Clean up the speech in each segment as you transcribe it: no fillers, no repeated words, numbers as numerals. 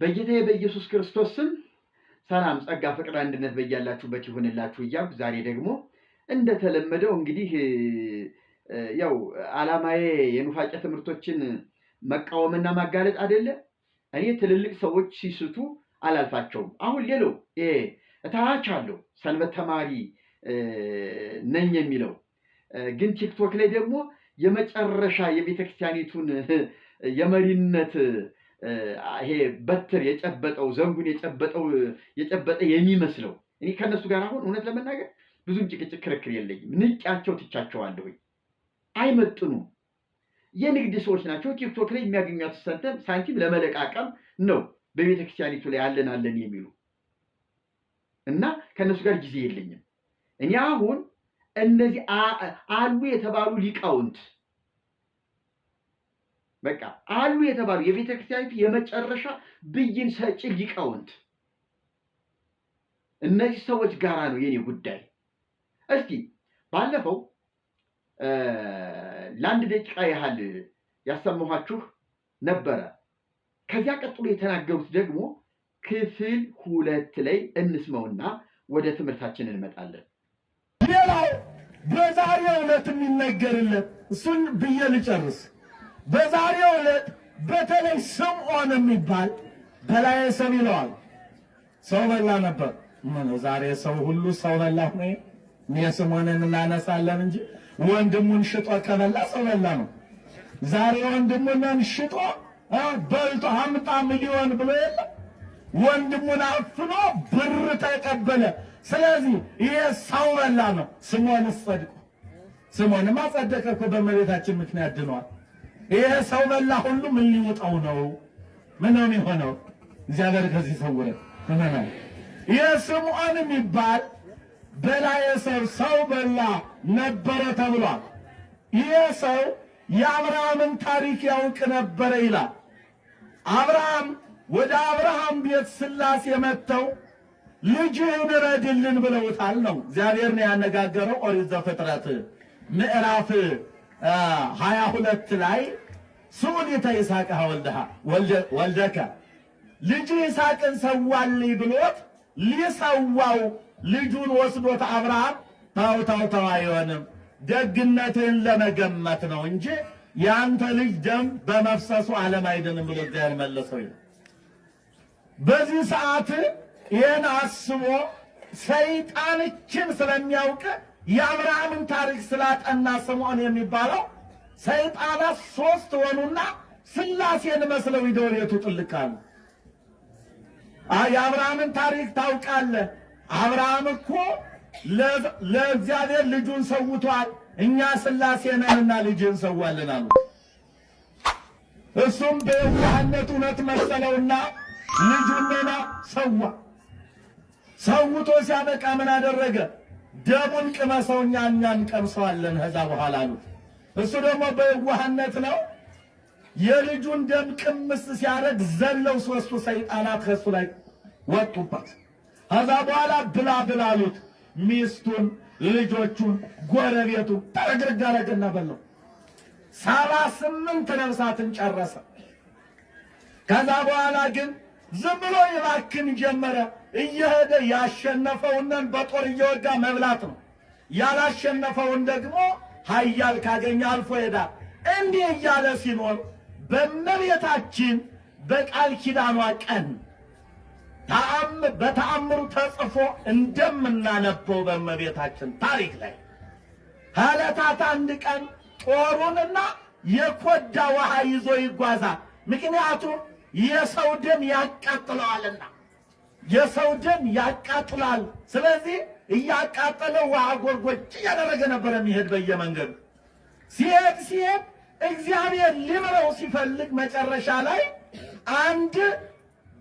በጌታዬ በኢየሱስ ክርስቶስ ስም ሰላም ጸጋ ፍቅር አንድነት በያላችሁበት ይሁንላችሁ እያልኩ ዛሬ ደግሞ እንደተለመደው እንግዲህ ያው ዓላማዬ የኑፋቄ ትምህርቶችን መቃወምና ማጋለጥ አይደለ። እኔ ትልልቅ ሰዎች ሲስቱ አላልፋቸውም። አሁን ሌላው እታች አለው ሰንበት ተማሪ ነኝ የሚለው ግን ቲክቶክ ላይ ደግሞ የመጨረሻ የቤተክርስቲያኒቱን የመሪነት ይሄ በትር የጨበጠው ዘንጉን የጨበጠ የሚመስለው እኔ ከነሱ ጋር አሁን እውነት ለመናገር ብዙም ጭቅጭቅ ክርክር የለኝም። ንቄያቸው ትቻቸዋለሁ። አይመጥኑም። የንግድ ሰዎች ናቸው። ቲክቶክ ላይ የሚያገኙት ሳንቲም ለመለቃቀም ነው በቤተክርስቲያኒቱ ላይ አለን የሚሉ እና ከነሱ ጋር ጊዜ የለኝም። እኔ አሁን እነዚህ አሉ የተባሉ ሊቃውንት በቃ አሉ የተባሉ የቤተክርስቲያኒቱ የመጨረሻ ብይን ሰጪ ሊቃውንት እነዚህ ሰዎች ጋራ ነው የኔ ጉዳይ። እስቲ ባለፈው ለአንድ ደቂቃ ያህል ያሰማኋችሁ ነበረ። ከዚያ ቀጥሎ የተናገሩት ደግሞ ክፍል 2 ላይ እንስማውና ወደ ትምህርታችን እንመጣለን። ሌላው በዛሬው ዕለት የሚነገርለት እሱን ብዬ ልጨርስ። በዛሬው ዕለት በተለይ ስምዖን የሚባል በላይ ሰው ይለዋል። ሰው በላ ነበር። ምን ዛሬ ሰው ሁሉ ሰው በላ ነው። እኔ ስምዖንን እናነሳለን እንጂ ወንድሙን ሽጦ ከበላ ሰው በላ ነው። ዛሬ ወንድሙን ሽጦ በልቶ 50 ሚሊዮን ብሎ የለ ወንድሙን አፍኖ ብር ተቀበለ። ስለዚህ ይሄ ሰው በላ ነው። ስምዖን ጸድቆ ስምዖንማ ጸደቀ እኮ በመሬታችን ምክንያት ድኗል። ይሄ ሰው በላ ሁሉ ምን ሊወጣው ነው? ምን ነው የሚሆነው? እግዚአብሔር ከዚህ ሰውረን ተመናል። የስምዖን የሚባል በላይ ሰው በላ ነበረ ተብሏል። ይሄ ሰው የአብርሃምን ታሪክ ያውቅ ነበረ ይላል። አብርሃም ወደ አብርሃም ቤት ሥላሴ መጥተው ልጅህን ረድልን ብለውታል ነው እግዚአብሔር ነው ያነጋገረው። ኦሪት ዘፍጥረት ምዕራፍ 22 ላይ ሱዲተ ይስሐቅ ወልደከ ልጅ ይስሐቅን ሰዋልኝ ብሎት ሊሰዋው ልጁን ወስዶት አብርሃም ታው አይሆንም ደግነትን ለመገመት ነው እንጂ ያንተ ልጅ ደም በመፍሰሱ ዓለም አይደለም ብሎ እግዚአብሔር መለሰው። በዚህ ሰዓት ይህን አስቦ ሰይጣንችን ስለሚያውቅ የአብርሃምን ታሪክ ስላጠና ስምዖን የሚባለው ሰይጣናት 3 ሆኑና ሥላሴን መስለው ይደውለቱ ጥልቃሉ። የአብርሃምን ታሪክ ታውቃለህ? አብርሃም እኮ ለእግዚአብሔር ልጁን ሰውቷል። እኛ ሥላሴ ነንና ልጅን ሰዋልን አሉ። እሱም በየዋህነት እውነት መሰለውና ልጁን ሰዋ። ሰውቶ ሲያበቃ ምን አደረገ? ደሙን ቅመሰው እኛን እንቀምሰዋለን ከዛ በኋላ አሉት። እሱ ደግሞ በየዋህነት ነው። የልጁን ደም ቅምስ ሲያረግ ዘለው 3ቱ ሰይጣናት ከሱ ላይ ወጡበት። ከዛ በኋላ ብላ አሉት። ሚስቱን፣ ልጆቹን፣ ጎረቤቱን ተረግረገና በለው። 78 ነፍሳትን ጨረሰ። ከዛ በኋላ ግን ዝም ብሎ ይባክን ጀመረ። እየሄደ ያሸነፈውን በጦር እየወጋ መብላት ነው። ያላሸነፈውን ደግሞ ኃያል ካገኘ አልፎ ይሄዳል። እንዲህ እያለ ሲኖር በእመቤታችን በቃል ኪዳኗ ቀን በተአምሩ ተጽፎ እንደምናነበው በእመቤታችን ታሪክ ላይ ከዕለታት አንድ ቀን ጦሩንና የኮዳ ውሃ ይዞ ይጓዛል። ምክንያቱም የሰው ደም ያቃጥለዋልና፣ የሰው ደም ያቃጥላል። ስለዚህ እያቃጠለው ውሃ ጎርጎጭ እያደረገ ነበር የሚሄድ በየመንገዱ። ሲሄድ እግዚአብሔር ሊምረው ሲፈልግ መጨረሻ ላይ አንድ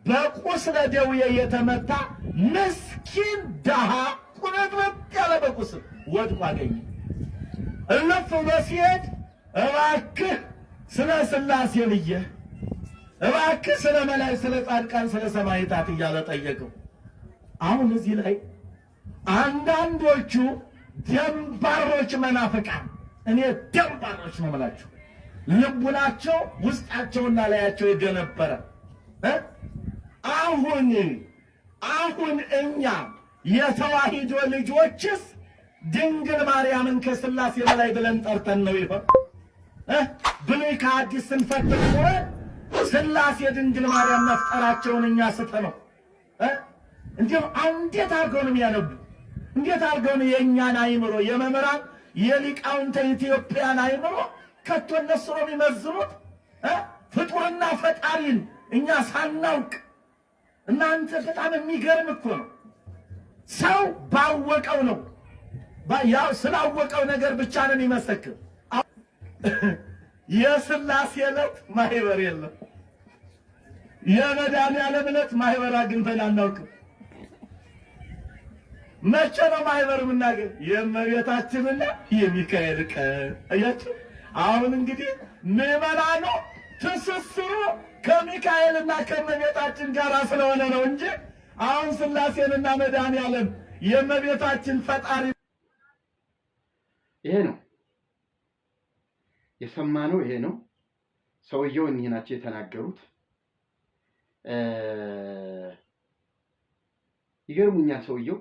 በቁስለ ደዌ የተመታ ምስኪን ደሃ ቁርጥርጥ ያለ በቁስል ወድቆ አገኘ። እልፍ ብሎ ሲሄድ እባክህ ስለ ሥላሴ ብዬህ እባክህ ስለ መላእክት፣ ስለ ጻድቃን፣ ስለ ሰማዕታት እያለ ጠየቀው። አሁን እዚህ ላይ አንዳንዶቹ ደንባሮች መናፍቃን፣ እኔ ደንባሮች ነው የምላቸው፣ ልቡናቸው ውስጣቸውና ላያቸው የደነበረ አሁን እኛ የተዋሂዶ ልጆችስ ድንግል ማርያምን ከሥላሴ በላይ ብለን ጠርተን ነው ይሆን? ብሉይ ከአዲስ ስንፈትሽ ኖረን ሥላሴ ድንግል ማርያም መፍጠራቸውን እኛ ስተነው እንዲሁም እንዴት አድርገው ነው የሚያነቡ? እንዴት አድርገው ነው የእኛን አይምሮ የመምህራን የሊቃውንተ ኢትዮጵያን አይምሮ ከቶ እነሱ ነው የሚመዝኑት? ፍጡርና ፈጣሪን እኛ ሳናውቅ። እናንተ በጣም የሚገርም እኮ ነው። ሰው ባወቀው ነው ያው ስላወቀው ነገር ብቻ ነው የሚመሰክር። የሥላሴ ዕለት ማህበር የለም። የመድኃኒዓለም ዕለት ማህበር አግኝተን አናውቅም። መቼ ነው ማህበር የምናገኝ? የእመቤታችንና የሚካኤል ቀን። አያችሁ፣ አሁን እንግዲህ ምዕመናኑ ትስስሩ ከሚካኤልና ከእመቤታችን ጋር ስለሆነ ነው እንጂ አሁን ሥላሴንና መድኃኒዓለም የእመቤታችን ፈጣሪ ይሄ ነው የሰማነው። ይሄ ነው ሰውየው እኒህ ናቸው የተናገሩት። ይገርሙኛል ሰውየው።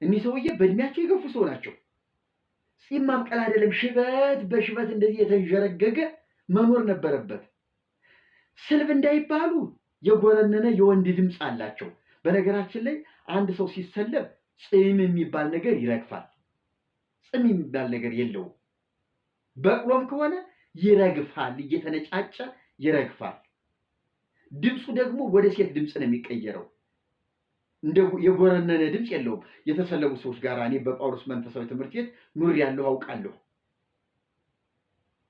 እኒህ ሰውዬ በእድሜያቸው የገፉ ሰው ናቸው። ጺም ማብቀል አይደለም ሽበት በሽበት እንደዚህ የተንዠረገገ መኖር ነበረበት። ስልብ እንዳይባሉ የጎረነነ የወንድ ድምፅ አላቸው። በነገራችን ላይ አንድ ሰው ሲሰለብ ጺም የሚባል ነገር ይረግፋል። ጺም የሚባል ነገር የለውም። በቅሎም ከሆነ ይረግፋል፣ እየተነጫጨ ይረግፋል። ድምፁ ደግሞ ወደ ሴት ድምፅ ነው የሚቀየረው። እንደ የጎረነነ ድምፅ የለውም። የተሰለቡ ሰዎች ጋር እኔ በጳውሎስ መንፈሳዊ ትምህርት ቤት ኑር ያለው አውቃለሁ።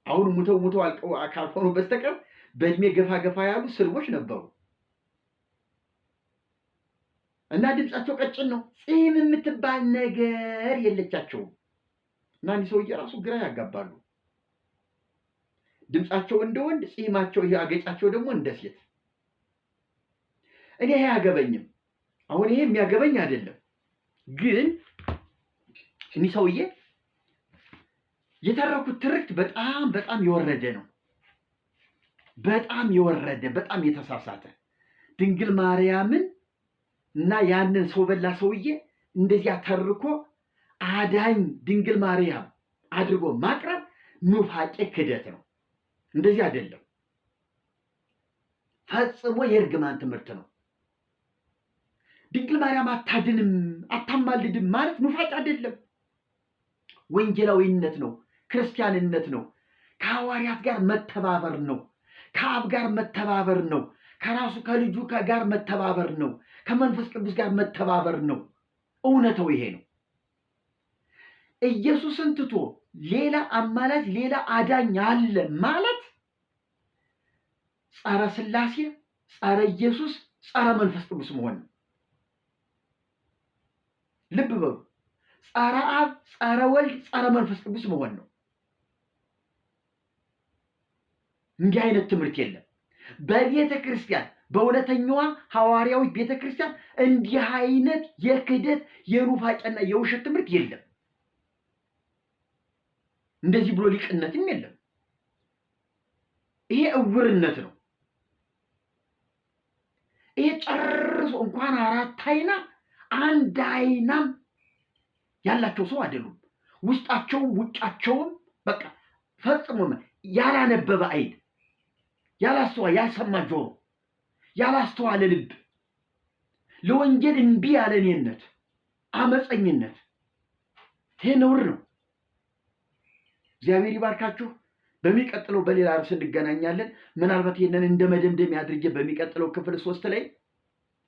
አሁን ሙተው አልቀው ካልሆኑ በስተቀር በእድሜ ገፋ ገፋ ያሉ ስልቦች ነበሩ እና ድምፃቸው ቀጭን ነው። ጺም የምትባል ነገር የለቻቸውም። እና እኒህ ሰውዬ ራሱ ግራ ያጋባሉ። ድምፃቸው እንደ ወንድ፣ ጺማቸው ይሄ አገጫቸው ደግሞ እንደ ሴት። እኔ ይሄ አያገበኝም። አሁን ይሄ የሚያገበኝ አይደለም። ግን እኒህ ሰውዬ የተረኩት ትርክት በጣም የወረደ ነው። በጣም የወረደ፣ በጣም የተሳሳተ። ድንግል ማርያምን እና ያንን ሰው በላ ሰውዬ እንደዚያ ተርኮ አዳኝ ድንግል ማርያም አድርጎ ማቅረብ ኑፋቄ ክደት ነው። እንደዚህ አይደለም። ፈጽሞ የእርግማን ትምህርት ነው። ድንግል ማርያም አታድንም አታማልድም ማለት ኑፋቄ አይደለም። ወንጌላዊነት ነው፣ ክርስቲያንነት ነው። ከሐዋርያት ጋር መተባበር ነው። ከአብ ጋር መተባበር ነው። ከራሱ ከልጁ ጋር መተባበር ነው። ከመንፈስ ቅዱስ ጋር መተባበር ነው። እውነታው ይሄ ነው። ኢየሱስን ትቶ ሌላ አማላጅ ሌላ አዳኝ አለ ማለት ጸረ ሥላሴ፣ ጸረ ኢየሱስ፣ ጸረ መንፈስ ቅዱስ መሆን ነው። ልብ በሉ። ጸረ አብ፣ ጸረ ወልድ፣ ጸረ መንፈስ ቅዱስ መሆን ነው። እንዲህ አይነት ትምህርት የለም በቤተ ክርስቲያን። በእውነተኛዋ ሐዋርያዊ ቤተ ክርስቲያን እንዲህ አይነት የክህደት የኑፋቄና የውሸት ትምህርት የለም። እንደዚህ ብሎ ሊቅነትም የለም። ይሄ እውርነት ነው። ይሄ ጨርሶ እንኳን አራት አይና አንድ አይናም ያላቸው ሰው አይደሉም። ውስጣቸውም ውጫቸውም በቃ ፈጽሞ ያላነበበ አይን፣ ያላስተዋለ ያልሰማ ጆሮ፣ ያላስተዋለ ልብ፣ ለወንጌል እምቢ ያለ እኔነት፣ አመፀኝነት፣ ይሄ ነውር ነው። እግዚአብሔር ይባርካችሁ። በሚቀጥለው በሌላ ርዕስ እንገናኛለን። ምናልባት ይሄንን እንደ መደምደሚያ አድርጌ በሚቀጥለው ክፍል 3 ላይ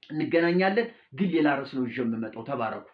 እንገናኛለን። ግን ሌላ ርዕስ ነው ይዤ የምመጣው። ተባረኩ።